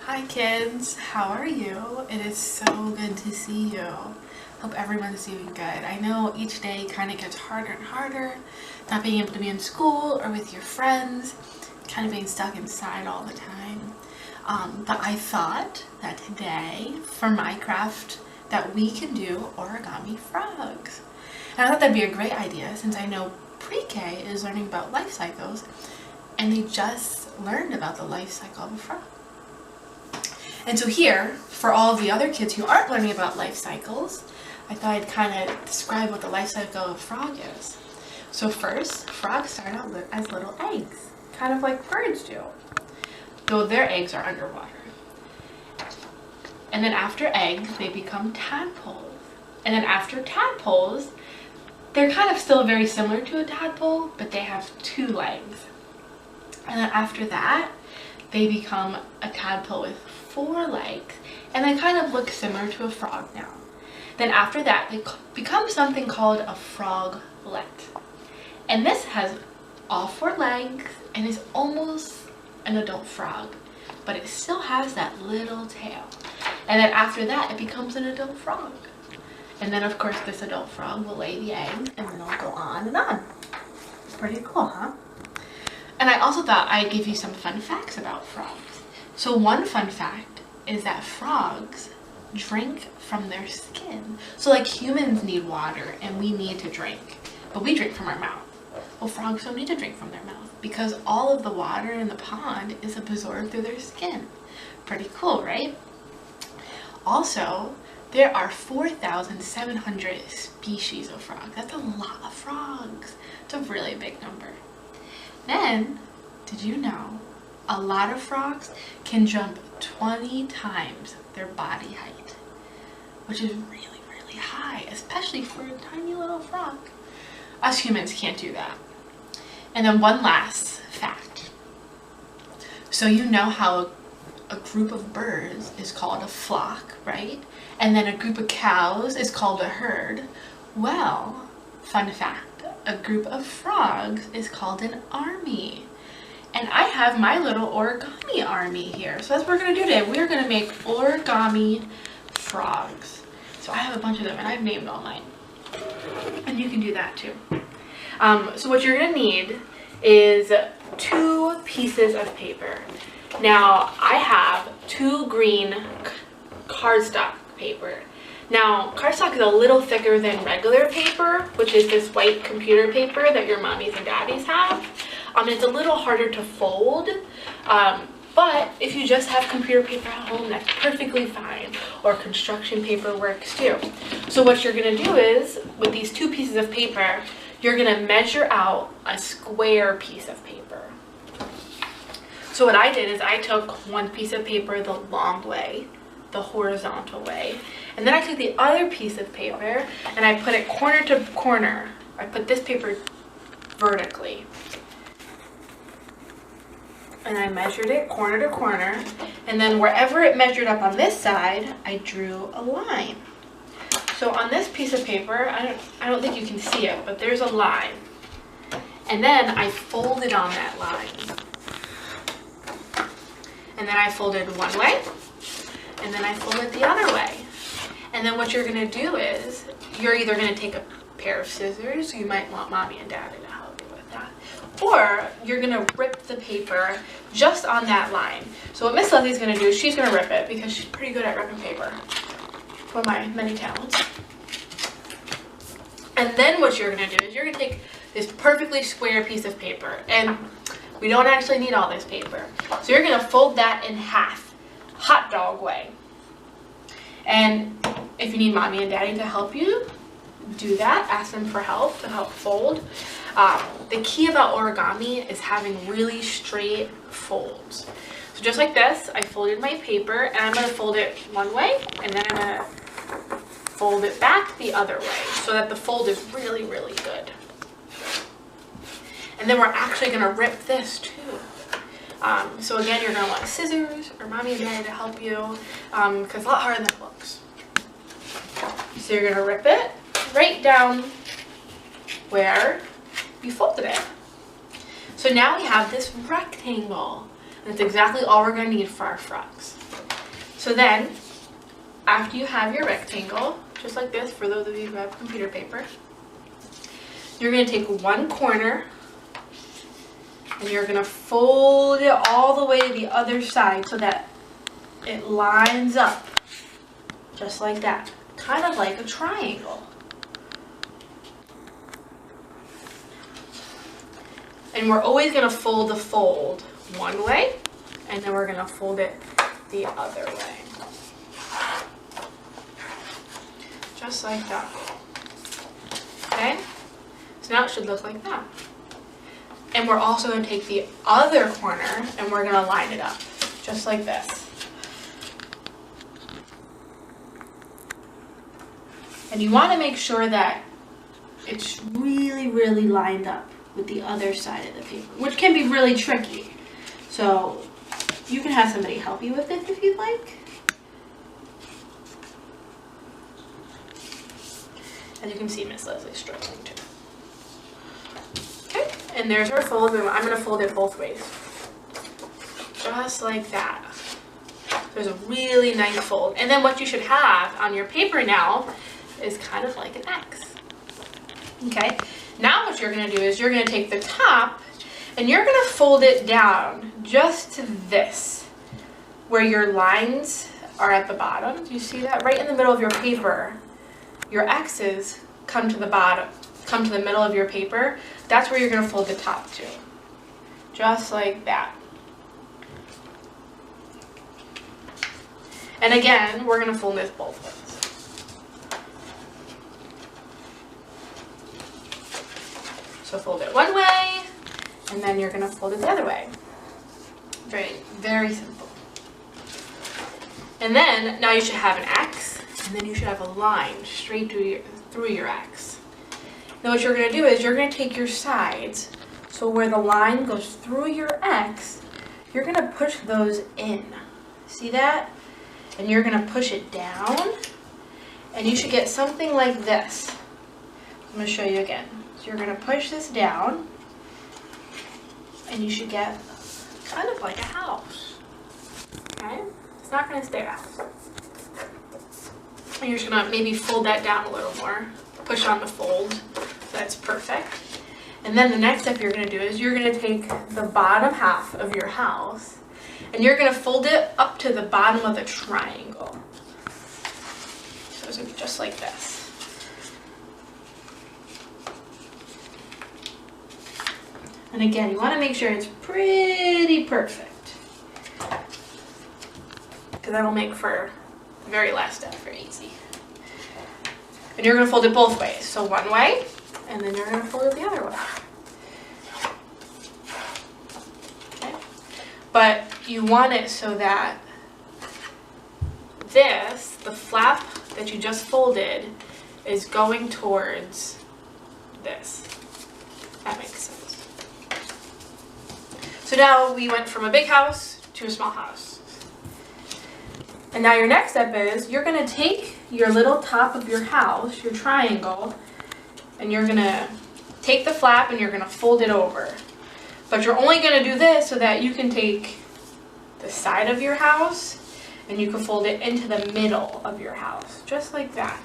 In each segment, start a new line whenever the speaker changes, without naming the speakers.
Hi kids, how are you? It is so good to see you. Hope everyone's doing good. I know each day kind of gets harder and harder, not being able to be in school or with your friends, kind of being stuck inside all the time. But I thought that today for my craft that we can do origami frogs. And I thought that'd be a great idea since I know pre-K is learning about life cycles and they just learned about the life cycle of a frog. And so here, for all of the other kids who aren't learning about life cycles, I thought I'd kind of describe what the life cycle of a frog is. So first, frogs start out as little eggs, kind of like birds do, though their eggs are underwater. And then after eggs, they become tadpoles. And then after tadpoles, they're kind of still very similar to a tadpole, but they have 2 legs. And then after that, they become a tadpole with 4 legs, and they kind of look similar to a frog now. Then after that, they become something called a froglet. And this has all 4 legs and is almost an adult frog, but it still has that little tail. And then after that, it becomes an adult frog. And then of course this adult frog will lay the eggs, and then it'll go on and on. Pretty cool, huh? And I also thought I'd give you some fun facts about frogs. So one fun fact is that frogs drink from their skin. So like humans need water and we need to drink, but we drink from our mouth. Well, frogs don't need to drink from their mouth because all of the water in the pond is absorbed through their skin. Pretty cool, right? Also, there are 4,700 species of frogs. That's a lot of frogs. It's a really big number. Then, did you know a lot of frogs can jump 20 times their body height, which is really, really high, especially for a tiny little frog. Us humans can't do that. And then one last fact. So you know how a group of birds is called a flock, right? And then a group of cows is called a herd. Well, fun fact, a group of frogs is called an army. And I have my little origami army here. So that's what we're going to do today. We're going to make origami frogs. So I have a bunch of them and I've named all mine. And you can do that too. So what you're going to need is 2 pieces of paper. Now I have 2 green cardstock paper. Now, cardstock is a little thicker than regular paper, which is this white computer paper that your mommies and daddies have. It's a little harder to fold, but if you just have computer paper at home, that's perfectly fine, or construction paper works too. So what you're going to do is, with these 2 pieces of paper, you're going to measure out a square piece of paper. So what I did is I took 1 piece of paper the long way, the horizontal way, and then I took the other piece of paper and I put it corner to corner. I put this paper vertically. And I measured it corner to corner, and then wherever it measured up on this side, I drew a line. So on this piece of paper, I don't think you can see it, but there's a line. And then I folded on that line. And then I folded one way, and then I fold it the other way. And then what you're going to do is, you're either going to take a pair of scissors, you might want mommy and daddy to help you with that, or you're going to rip the paper just on that line. So what Miss Leslie's going to do is she's going to rip it because she's pretty good at ripping paper. One of my many talents. And then what you're going to do is you're going to take this perfectly square piece of paper, and we don't actually need all this paper. So you're going to fold that in half, hot dog way. And if you need mommy and daddy to help you do that, ask them for help to help fold. The key about origami is having really straight folds. So just like this, I folded my paper, and I'm going to fold it one way, and then I'm going to fold it back the other way so that the fold is really, really good. And then we're actually going to rip this too. So again, you're going to want scissors or mommy and daddy to help you because it's a lot harder than it looks. So you're going to rip it right down where you folded it. So now we have this rectangle. And that's exactly all we're going to need for our frogs. So then, after you have your rectangle, just like this, for those of you who have computer paper, you're going to take one corner and you're going to fold it all the way to the other side so that it lines up, just like that, kind of like a triangle. And we're always going to fold the fold one way, and then we're going to fold it the other way. Just like that. Okay? So now it should look like that. And we're also going to take the other corner and we're going to line it up, just like this. And you want to make sure that it's really, really lined up with the other side of the paper, which can be really tricky. So you can have somebody help you with it if you'd like. As you can see, Miss Leslie's struggling too. Okay, and there's our fold. I'm going to fold it both ways. Just like that. There's a really nice fold. And then what you should have on your paper now is kind of like an X. Okay, now what you're going to do is you're going to take the top and you're going to fold it down just to this, where your lines are at the bottom. Do you see that? Right in the middle of your paper, your X's come to the bottom, come to the middle of your paper. That's where you're going to fold the top to. Just like that. And again, we're going to fold this both ways. So fold it one way, and then you're going to fold it the other way. Very, very simple. And then, now you should have an X, and then you should have a line straight through your X. Now what you're going to do is you're going to take your sides, so where the line goes through your X, you're going to push those in. See that? And you're going to push it down, and you should get something like this. I'm going to show you again. So you're going to push this down, and you should get kind of like a house. Okay? It's not going to stay a house. And you're just going to maybe fold that down a little more. Push on the fold. That's perfect. And then the next step you're going to do is you're going to take the bottom half of your house and you're going to fold it up to the bottom of the triangle. So it's going to be just like this. And again, you want to make sure it's pretty perfect, because that'll make for the very last step very easy. And you're going to fold it both ways. So one way, and then you're going to fold it the other way. Okay? But you want it so that this, the flap that you just folded, is going towards this. That makes sense. So now we went from a big house to a small house. And now your next step is you're going to take your little top of your house, your triangle, and you're going to take the flap and you're going to fold it over. But you're only going to do this so that you can take the side of your house and you can fold it into the middle of your house, just like that.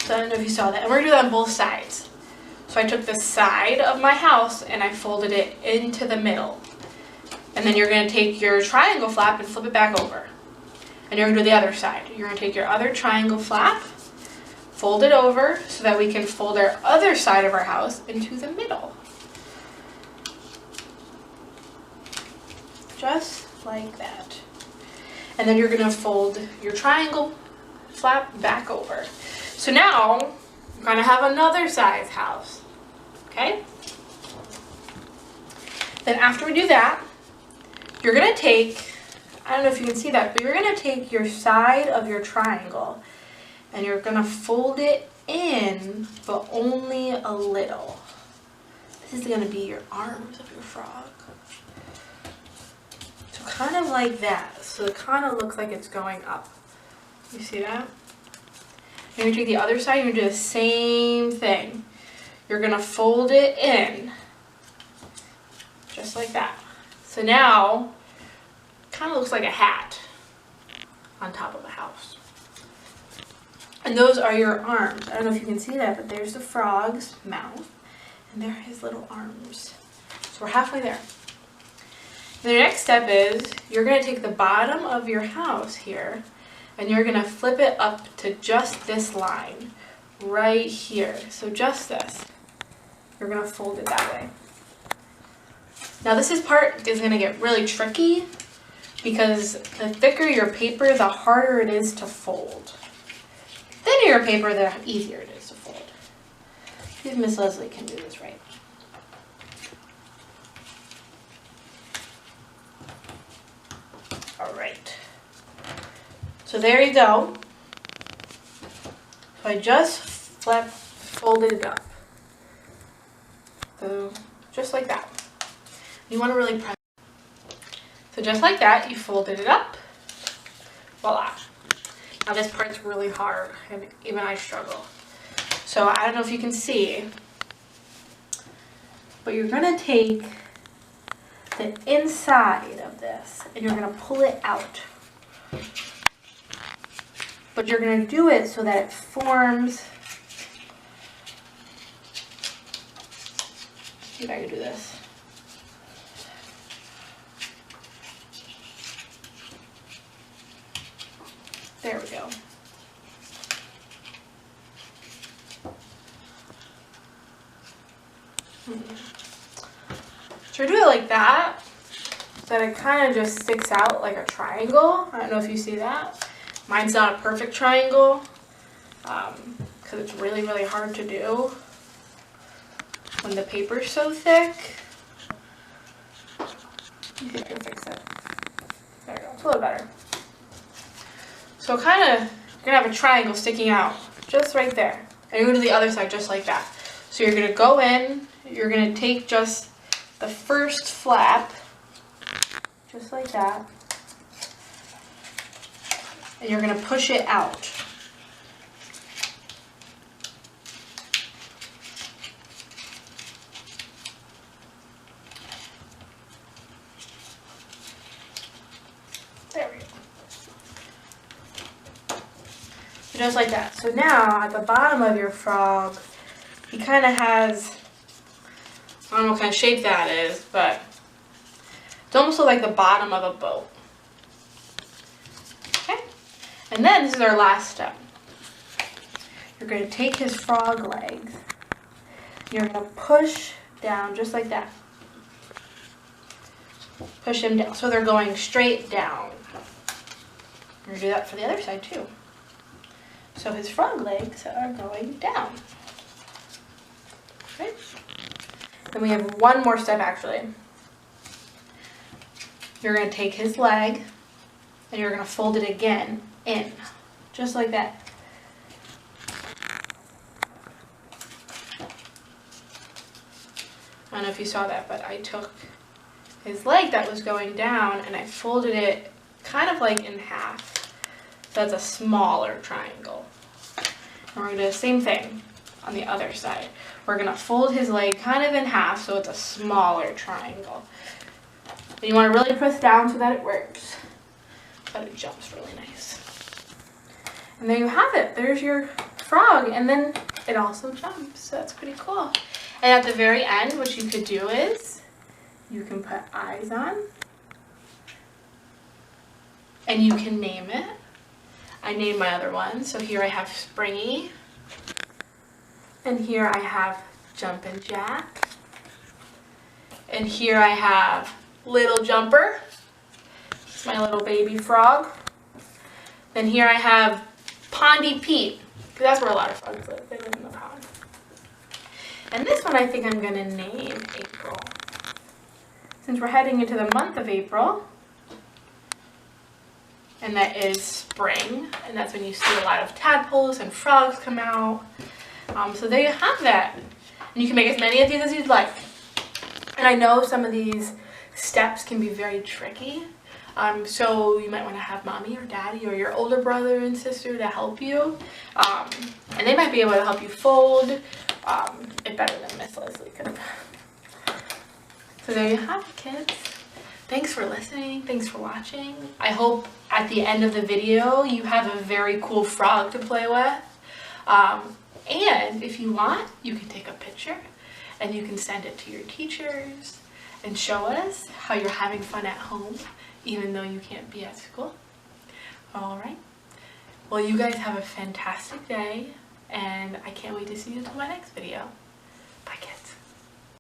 So I don't know if you saw that. And we're going to do that on both sides. So I took the side of my house and I folded it into the middle. And then you're going to take your triangle flap and flip it back over. And you're going to do the other side. You're going to take your other triangle flap, fold it over so that we can fold our other side of our house into the middle. Just like that. And then you're going to fold your triangle flap back over. So now we're going to have another size house. Okay? Then after we do that, you're going to take, I don't know if you can see that, but you're going to take your side of your triangle and you're going to fold it in, but only a little. This is going to be your arms of your frog. So kind of like that. So it kind of looks like it's going up. You see that? You're going to take the other side, you're going to do the same thing. You're going to fold it in, just like that. So now, kind of looks like a hat on top of a house. And those are your arms. I don't know if you can see that, but there's the frog's mouth, and there are his little arms. So we're halfway there. The next step is you're going to take the bottom of your house here, and you're going to flip it up to just this line right here. So just this. You're going to fold it that way. Now this part is going to get really tricky because the thicker your paper, the harder it is to fold. The thinner your paper, the easier it is to fold. See if Miss Leslie can do this right. All right. So there you go. So I just folded it up. So just like that. You want to really press. So just like that, you folded it up. Voila. Now this part's really hard, and even I struggle. So I don't know if you can see, but you're going to take the inside of this and you're going to pull it out. But you're going to do it so that it forms. See if I can do this. There we go. So do it like that, so that it kind of just sticks out like a triangle. I don't know if you see that. Mine's not a perfect triangle because it's really, really hard to do when the paper's so thick. You think you'll fix it. There we go. It's a little better. So kind of, you're going to have a triangle sticking out just right there. And you're going to the other side just like that. So you're going to go in, you're going to take just the first flap, just like that, and you're going to push it out. There we go. Just like that. So now at the bottom of your frog, he kind of has, I don't know what kind of shape that is, but it's almost like the bottom of a boat. Okay? And then this is our last step. You're going to take his frog legs. You're going to push down just like that. Push him down so they're going straight down. You're going to do that for the other side too. So his frog legs are going down. Okay? Then we have one more step actually. You're going to take his leg and you're going to fold it again in. Just like that. I don't know if you saw that, but I took his leg that was going down and I folded it kind of like in half. So that's a smaller triangle. And we're going to do the same thing on the other side. We're going to fold his leg kind of in half so it's a smaller triangle. And you want to really press down so that it works. But it jumps really nice. And there you have it. There's your frog. And then it also jumps. So that's pretty cool. And at the very end, what you could do is you can put eyes on. And you can name it. I named my other one. So here I have Springy. And here I have Jumpin' Jack. And here I have Little Jumper. It's my little baby frog. Then here I have Pondy Pete. Because that's where a lot of frogs live. They live in the pond. And this one I think I'm going to name April. Since we're heading into the month of April. And that is spring. And that's when you see a lot of tadpoles and frogs come out. So there you have that. And you can make as many of these as you'd like. And I know some of these steps can be very tricky. So you might want to have mommy or daddy or your older brother and sister to help you. And they might be able to help you fold it better than Miss Leslie could have. So there you have it, kids. thanks for listening. Thanks for watching. I hope at the end of the video you have a very cool frog to play with. And if you want, you can take a picture and you can send it to your teachers and show us how you're having fun at home, even though you can't be at school. All right. Well, you guys have a fantastic day, and I can't wait to see you until my next video.